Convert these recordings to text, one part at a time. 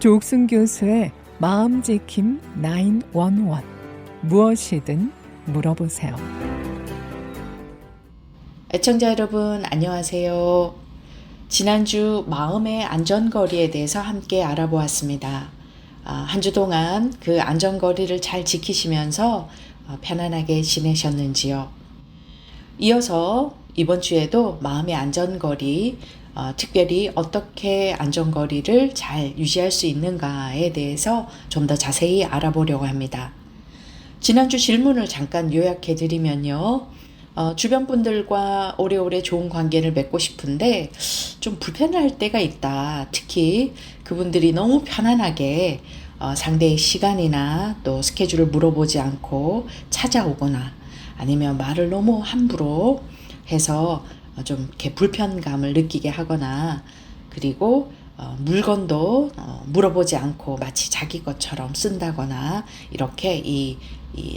조옥순 교수의 마음지킴 911. 무엇이든 물어보세요. 애청자 여러분, 안녕하세요. 지난주 마음의 안전거리에 대해서 함께 알아보았습니다. 한 주 동안 그 안전거리를 잘 지키시면서 편안하게 지내셨는지요? 이어서 이번 주에도 마음의 안전거리, 특별히 어떻게 안전거리를 잘 유지할 수 있는가에 대해서 좀 더 자세히 알아보려고 합니다. 지난주 질문을 잠깐 요약해 드리면요. 주변 분들과 오래오래 좋은 관계를 맺고 싶은데 좀 불편할 때가 있다. 특히 그분들이 너무 편안하게 상대의 시간이나 또 스케줄을 물어보지 않고 찾아오거나 아니면 말을 너무 함부로 해서 좀 이렇게 불편감을 느끼게 하거나 그리고 물건도 물어보지 않고 마치 자기 것처럼 쓴다거나 이렇게 이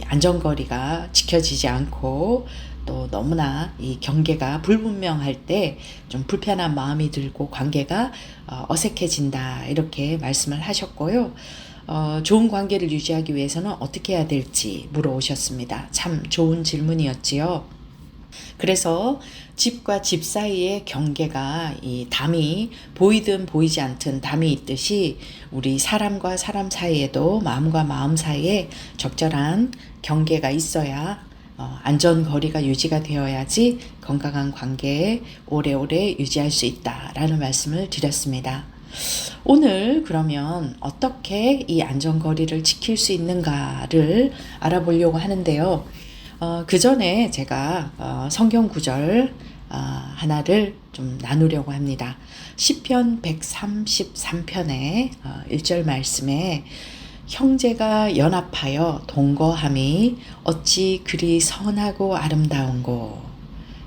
안전거리가 지켜지지 않고 또 너무나 이 경계가 불분명할 때 좀 불편한 마음이 들고 관계가 어색해진다 이렇게 말씀을 하셨고요. 좋은 관계를 유지하기 위해서는 어떻게 해야 될지 물어오셨습니다. 참 좋은 질문이었지요. 그래서 집과 집 사이의 경계가 이 담이 보이든 보이지 않든 담이 있듯이 우리 사람과 사람 사이에도 마음과 마음 사이에 적절한 경계가 있어야 안전거리가 유지가 되어야지 건강한 관계에 오래오래 유지할 수 있다라는 말씀을 드렸습니다. 오늘 그러면 어떻게 이 안전거리를 지킬 수 있는가를 알아보려고 하는데요. 그 전에 제가 성경 구절 하나를 좀 나누려고 합니다. 시편 133편의 1절 말씀에 형제가 연합하여 동거함이 어찌 그리 선하고 아름다운고.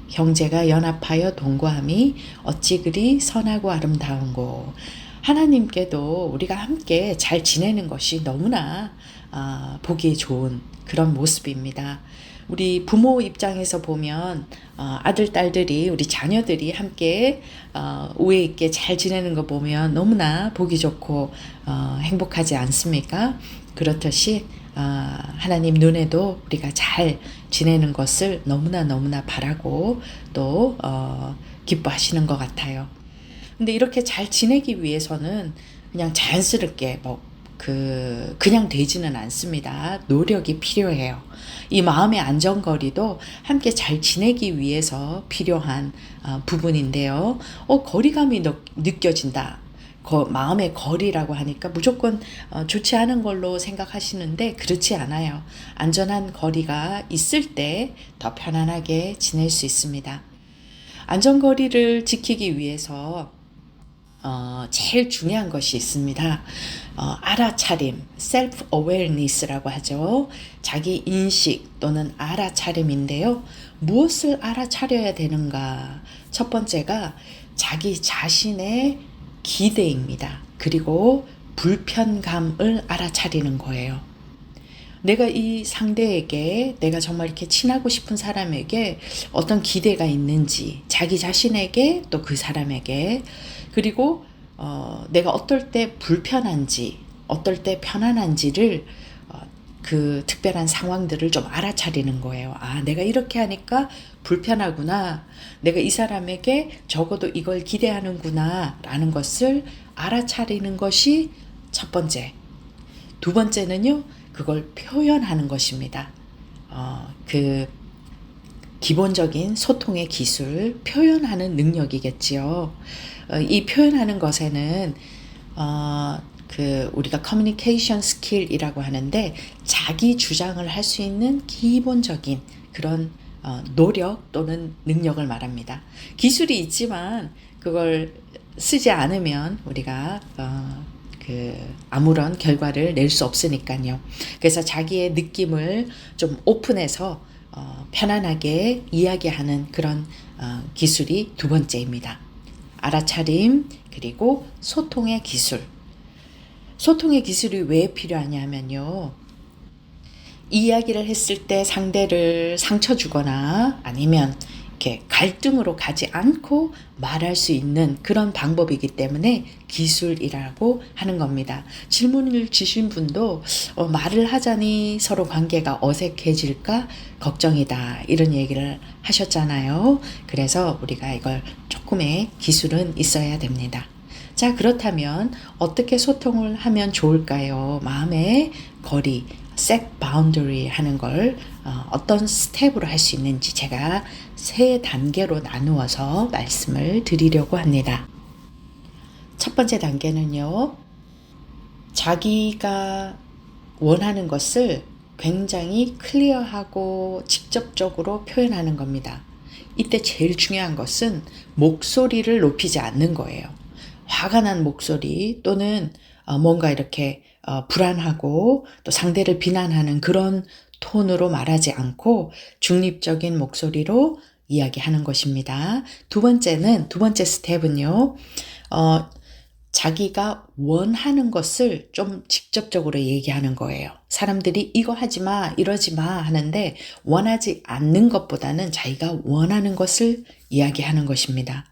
형제가 연합하여 동거함이 어찌 그리 선하고 아름다운고. 하나님께도 우리가 함께 잘 지내는 것이 너무나 보기 좋은 그런 모습입니다. 우리 부모 입장에서 보면 아들, 딸들이 우리 자녀들이 함께 우애 있게 잘 지내는 거 보면 너무나 보기 좋고 행복하지 않습니까? 그렇듯이 하나님 눈에도 우리가 잘 지내는 것을 너무나 바라고 또 기뻐하시는 것 같아요. 근데 이렇게 잘 지내기 위해서는 그냥 자연스럽게 그냥 되지는 않습니다. 노력이 필요해요. 이 마음의 안전거리도 함께 잘 지내기 위해서 필요한 부분인데요. 거리감이 느껴진다. 마음의 거리라고 하니까 무조건 좋지 않은 걸로 생각하시는데 그렇지 않아요. 안전한 거리가 있을 때 더 편안하게 지낼 수 있습니다. 안전거리를 지키기 위해서 제일 중요한 것이 있습니다. 알아차림, self-awareness라고 하죠. 자기 인식 또는 알아차림인데요. 무엇을 알아차려야 되는가? 첫 번째가 자기 자신의 기대입니다. 그리고 불편감을 알아차리는 거예요. 내가 이 상대에게, 내가 정말 이렇게 친하고 싶은 사람에게 어떤 기대가 있는지, 자기 자신에게 또 그 사람에게, 그리고 내가 어떨 때 불편한지, 어떨 때 편안한지를 그 특별한 상황들을 좀 알아차리는 거예요. 내가 이렇게 하니까 불편하구나. 내가 이 사람에게 적어도 이걸 기대하는구나 라는 것을 알아차리는 것이 첫 번째. 두 번째는요, 그걸 표현하는 것입니다. 그 기본적인 소통의 기술, 표현하는 능력이겠지요. 이 표현하는 것에는 우리가 커뮤니케이션 스킬이라고 하는데 자기 주장을 할 수 있는 기본적인 그런 노력 또는 능력을 말합니다. 기술이 있지만 그걸 쓰지 않으면 우리가 아무런 결과를 낼 수 없으니까요. 그래서 자기의 느낌을 좀 오픈해서 편안하게 이야기하는 그런 기술이 두 번째입니다. 알아차림 그리고 소통의 기술. 소통의 기술이 왜 필요하냐면요. 이야기를 했을 때 상대를 상처 주거나 아니면 이렇게 갈등으로 가지 않고 말할 수 있는 그런 방법이기 때문에 기술이라고 하는 겁니다. 질문을 주신 분도 말을 하자니 서로 관계가 어색해질까 걱정이다 이런 얘기를 하셨잖아요. 그래서 우리가 이걸 조금의 기술은 있어야 됩니다. 자, 그렇다면 어떻게 소통을 하면 좋을까요? 마음의 거리, set boundary 하는 걸 어떤 스텝으로 할 수 있는지 제가 3단계로 나누어서 말씀을 드리려고 합니다. 첫 번째 단계는요, 자기가 원하는 것을 굉장히 클리어하고 직접적으로 표현하는 겁니다. 이때 제일 중요한 것은 목소리를 높이지 않는 거예요. 화가 난 목소리 또는 뭔가 이렇게 불안하고 또 상대를 비난하는 그런 톤으로 말하지 않고 중립적인 목소리로 이야기하는 것입니다. 두 번째 스텝은요, 자기가 원하는 것을 좀 직접적으로 얘기하는 거예요. 사람들이 이거 하지 마, 이러지 마 하는데 원하지 않는 것보다는 자기가 원하는 것을 이야기하는 것입니다.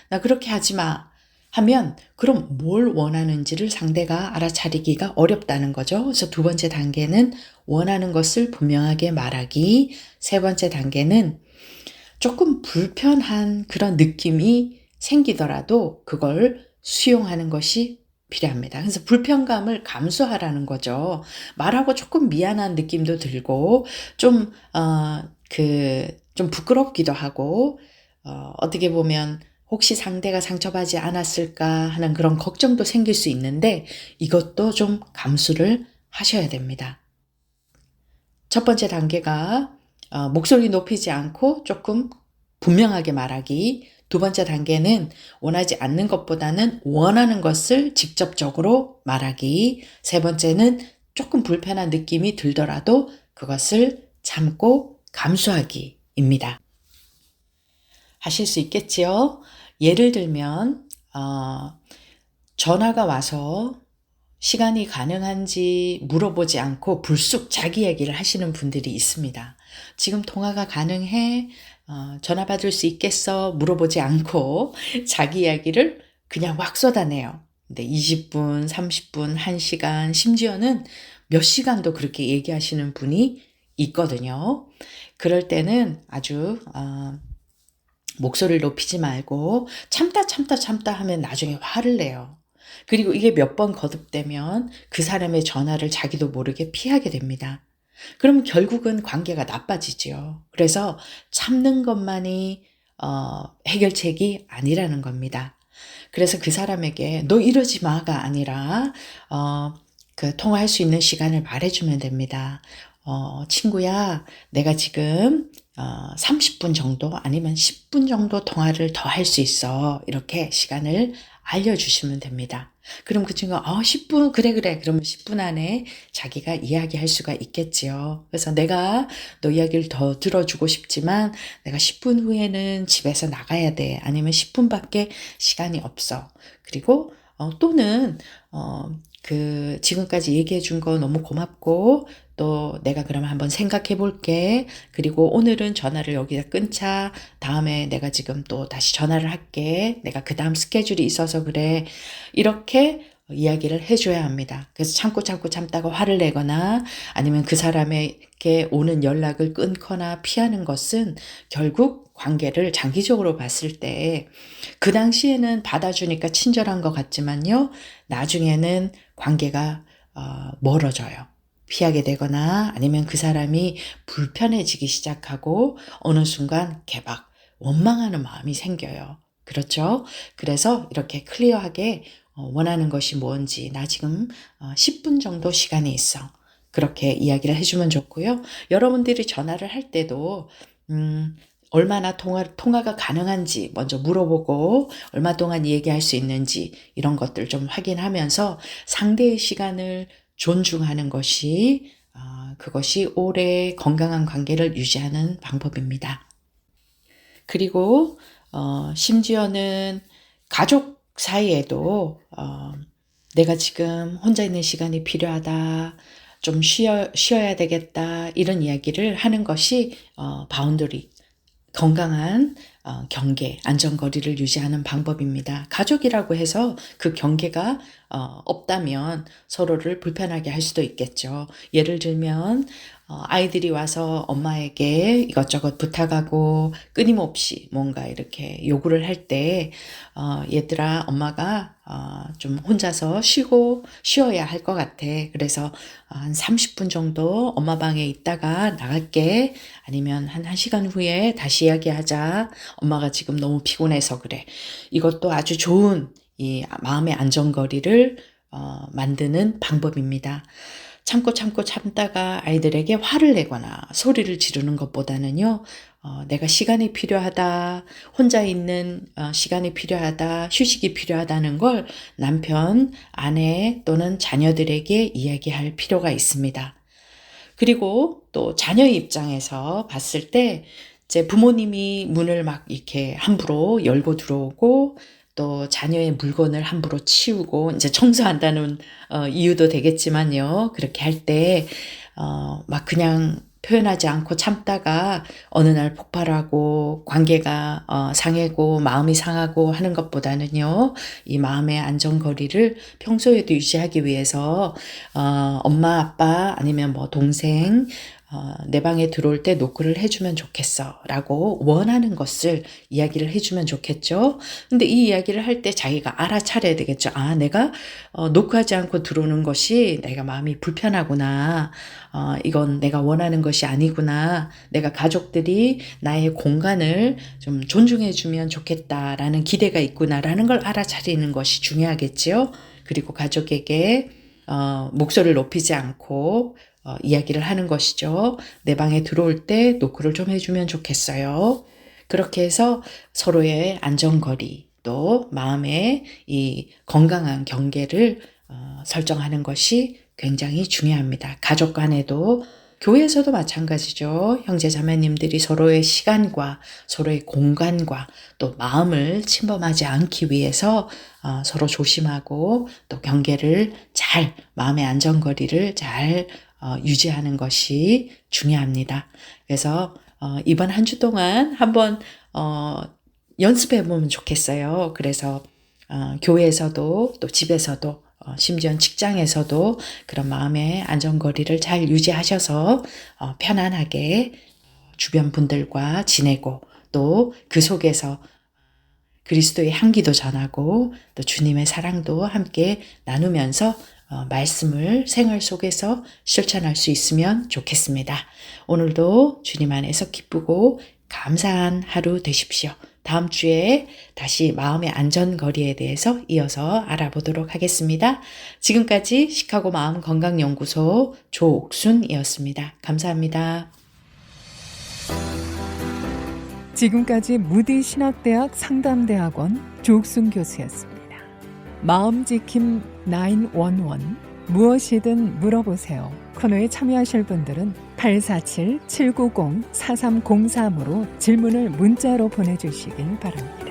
나 그렇게 하지 마 하면 그럼 뭘 원하는지를 상대가 알아차리기가 어렵다는 거죠. 그래서 두 번째 단계는 원하는 것을 분명하게 말하기. 세 번째 단계는 조금 불편한 그런 느낌이 생기더라도 그걸 수용하는 것이 필요합니다. 그래서 불편감을 감수하라는 거죠. 말하고 조금 미안한 느낌도 들고 좀 부끄럽기도 하고 어떻게 보면 혹시 상대가 상처받지 않았을까 하는 그런 걱정도 생길 수 있는데 이것도 좀 감수를 하셔야 됩니다. 첫 번째 단계가 목소리 높이지 않고 조금 분명하게 말하기. 두 번째 단계는 원하지 않는 것보다는 원하는 것을 직접적으로 말하기. 세 번째는 조금 불편한 느낌이 들더라도 그것을 참고 감수하기입니다. 하실 수 있겠지요? 예를 들면 전화가 와서 시간이 가능한지 물어보지 않고 불쑥 자기 얘기를 하시는 분들이 있습니다. 지금 통화가 가능해? 전화 받을 수 있겠어? 물어보지 않고 자기 이야기를 그냥 막 쏟아내요. 근데 20분, 30분, 1시간, 심지어는 몇 시간도 그렇게 얘기하시는 분이 있거든요. 그럴 때는 아주 목소리를 높이지 말고 참다 하면 나중에 화를 내요. 그리고 이게 몇 번 거듭되면 그 사람의 전화를 자기도 모르게 피하게 됩니다. 그럼 결국은 관계가 나빠지죠. 그래서 참는 것만이 해결책이 아니라는 겁니다. 그래서 그 사람에게 너 이러지 마가 아니라 통화할 수 있는 시간을 말해주면 됩니다. 친구야, 내가 지금 30분 정도 아니면 10분 정도 통화를 더 할 수 있어. 이렇게 시간을 알려주시면 됩니다. 그럼 그 친구가 10분? 그래. 그러면 10분 안에 자기가 이야기할 수가 있겠지요. 그래서 내가 너 이야기를 더 들어주고 싶지만 내가 10분 후에는 집에서 나가야 돼. 아니면 10분밖에 시간이 없어. 그리고 또는 지금까지 얘기해 준 거 너무 고맙고 또 내가 그러면 한번 생각해 볼게. 그리고 오늘은 전화를 여기다 끊자. 다음에 내가 지금 또 다시 전화를 할게. 내가 그 다음 스케줄이 있어서 그래. 이렇게 이야기를 해줘야 합니다. 그래서 참다가 화를 내거나 아니면 그 사람에게 오는 연락을 끊거나 피하는 것은 결국 관계를 장기적으로 봤을 때 그 당시에는 받아주니까 친절한 것 같지만요. 나중에는 관계가 멀어져요. 피하게 되거나 아니면 그 사람이 불편해지기 시작하고 어느 순간 개박, 원망하는 마음이 생겨요. 그렇죠? 그래서 이렇게 클리어하게 원하는 것이 뭔지 나 지금 10분 정도 시간이 있어. 그렇게 이야기를 해주면 좋고요. 여러분들이 전화를 할 때도 얼마나 통화가 가능한지 먼저 물어보고 얼마 동안 얘기할 수 있는지 이런 것들 좀 확인하면서 상대의 시간을 존중하는 것이 그것이 오래 건강한 관계를 유지하는 방법입니다. 그리고 심지어는 가족 사이에도 내가 지금 혼자 있는 시간이 필요하다. 좀 쉬어야 되겠다. 이런 이야기를 하는 것이 바운더리 건강한 경계, 안전거리를 유지하는 방법입니다. 가족이라고 해서 그 경계가 없다면 서로를 불편하게 할 수도 있겠죠. 예를 들면 아이들이 와서 엄마에게 이것저것 부탁하고 끊임없이 뭔가 이렇게 요구를 할 때 얘들아, 엄마가 좀 혼자서 쉬어야 할 것 같아. 그래서 한 30분 정도 엄마 방에 있다가 나갈게. 아니면 한 1시간 후에 다시 이야기하자. 엄마가 지금 너무 피곤해서 그래. 이것도 아주 좋은 이 마음의 안전거리를 만드는 방법입니다. 참다가 아이들에게 화를 내거나 소리를 지르는 것보다는요, 내가 시간이 필요하다, 혼자 있는 시간이 필요하다, 휴식이 필요하다는 걸 남편, 아내 또는 자녀들에게 이야기할 필요가 있습니다. 그리고 또 자녀의 입장에서 봤을 때 제 부모님이 문을 막 이렇게 함부로 열고 들어오고 또 자녀의 물건을 함부로 치우고 이제 청소한다는 이유도 되겠지만요. 그렇게 할 때 막 그냥 표현하지 않고 참다가 어느 날 폭발하고 관계가 상하고 마음이 상하고 하는 것보다는요. 이 마음의 안전거리를 평소에도 유지하기 위해서 엄마, 아빠 아니면 뭐 동생 내 방에 들어올 때 노크를 해주면 좋겠어 라고 원하는 것을 이야기를 해주면 좋겠죠. 근데 이 이야기를 할 때 자기가 알아차려야 되겠죠. 아, 내가 노크하지 않고 들어오는 것이 내가 마음이 불편하구나. 이건 내가 원하는 것이 아니구나. 내가 가족들이 나의 공간을 좀 존중해주면 좋겠다라는 기대가 있구나라는 걸 알아차리는 것이 중요하겠지요. 그리고 가족에게 목소리를 높이지 않고 이야기를 하는 것이죠. 내 방에 들어올 때 노크를 좀 해주면 좋겠어요. 그렇게 해서 서로의 안전거리 또 마음의 이 건강한 경계를 설정하는 것이 굉장히 중요합니다. 가족 간에도 교회에서도 마찬가지죠. 형제 자매님들이 서로의 시간과 서로의 공간과 또 마음을 침범하지 않기 위해서 서로 조심하고 또 경계를 잘 마음의 안전거리를 잘 유지하는 것이 중요합니다. 그래서 이번 한 주 동안 한번 연습해 보면 좋겠어요. 그래서 교회에서도 또 집에서도 심지어 직장에서도 그런 마음의 안전거리를 잘 유지하셔서 편안하게 주변 분들과 지내고 또 그 속에서 그리스도의 향기도 전하고 또 주님의 사랑도 함께 나누면서 말씀을 생활 속에서 실천할 수 있으면 좋겠습니다. 오늘도 주님 안에서 기쁘고 감사한 하루 되십시오. 다음 주에 다시 마음의 안전거리에 대해서 이어서 알아보도록 하겠습니다. 지금까지 시카고 마음건강연구소 조옥순이었습니다. 감사합니다. 지금까지 무디 신학대학 상담대학원 조옥순 교수였습니다. 마음지킴 911 무엇이든 물어보세요. 코너에 참여하실 분들은 847-790-4303으로 질문을 문자로 보내주시길 바랍니다.